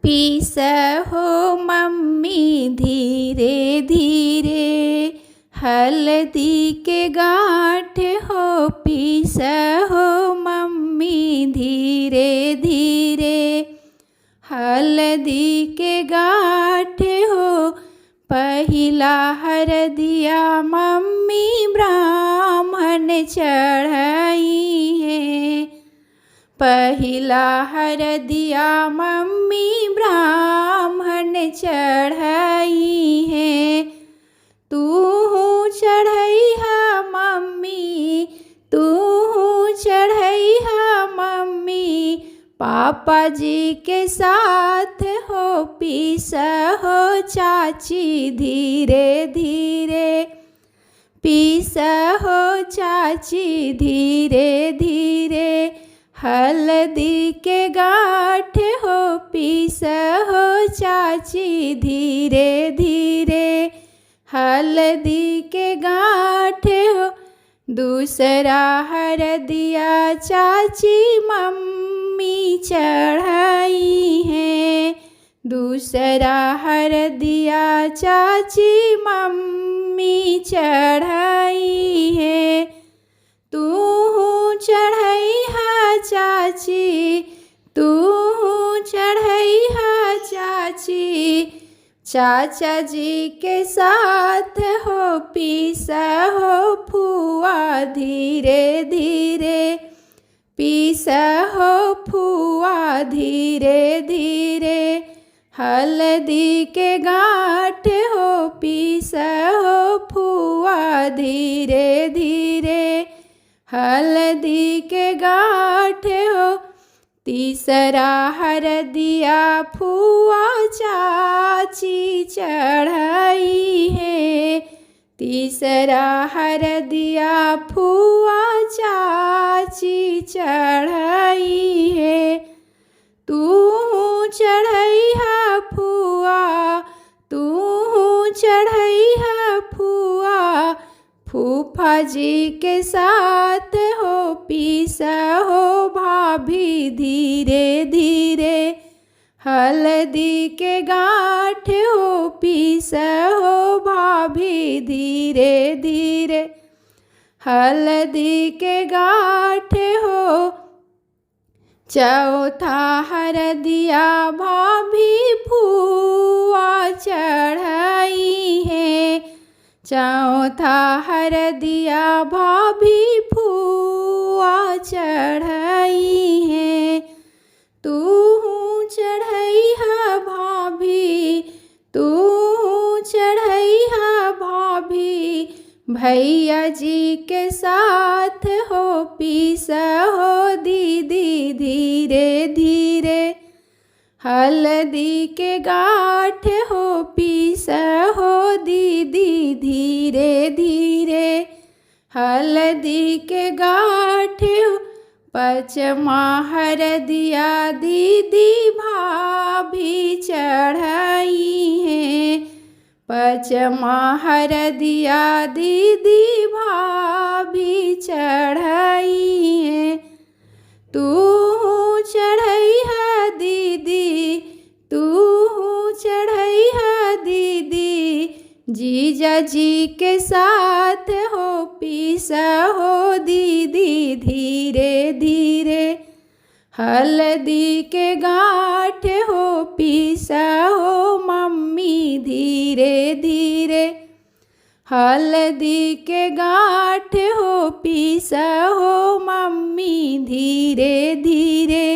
Piece हो mummy धीरे धीरे, हल्दी के गांठ हो पीस हो मम्मी धीरे धीरे, हल्दी के गांठ हो। पहिला हरदिया मम्मी ब्राह्मण चढ़ाई है, पहिला हरदिया मम्मी ब्राह्मण चढ़ाई है। तू चढ़ैहा मम्मी, तू चढ़ैहा मम्मी, पापा जी के साथ हो पीस हो चाची धीरे धीरे, पीस हो चाची धीरे धीरे, हल्दी के गांठ हो पीस हो चाची धीरे धीरे, हल्दी के गांठ हो। दूसरा हरदिया चाची मम्मी चढ़ाई है, दूसरा हरदिया चाची मम्मी चढ़ाई है। तू चढ़ैहा चाची, तू चढ़ैहा चाची, चाचा जी के साथ हो पीस हो फुआ धीरे धीरे, पीस हो फुआ धीरे धीरे, हल्दी के गांठ हो पीस हो फुआ धीरे धीरे, हल्दी के गांठ हो। तीसरा हरदिया फुआ चाची चढ़ाई है, तीसरा हरदिया फुआ चाची चढ़ाई है। तू चढ़ैहा फुआ, तू चढ़ैहा फुआ, फूफा जी के साथ हो पीस हो भाभी धीरे धीरे, हल्दी के गांठ हो पीस हो भाभी धीरे धीरे, हल्दी के गांठ हो। चौथा हरदिया भाभी फुआ चढ़ाई है, चौथा हरदिया भाभी फुआ चढ़ाई है। तू चढ़ैहा भाभी, तू चढ़ैहा भाभी, भैया जी के साथ हो पीस हो दीदी धीरे धीरे, हल्दी के गांठ हो पीस हो दीदी धीरे धीरे, हल्दी के गांठ हो। पचमा हरदिया दीदी भाभी चढ़ाई है, पचमा हरदिया दीदी भाभी चढ़ाई है। तू चढ़ैहा दीदी, तू चढ़ैहा दीदी, जीजा जी के साथ हो पीस हो दीदी धीरे धीरे, हल्दी के गांठ हो पीस हो मम्मी धीरे धीरे, हल्दी के गांठ हो पीस हो मम्मी धीरे धीरे,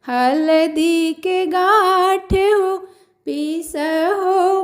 हल्दी के गांठ हो पीस हो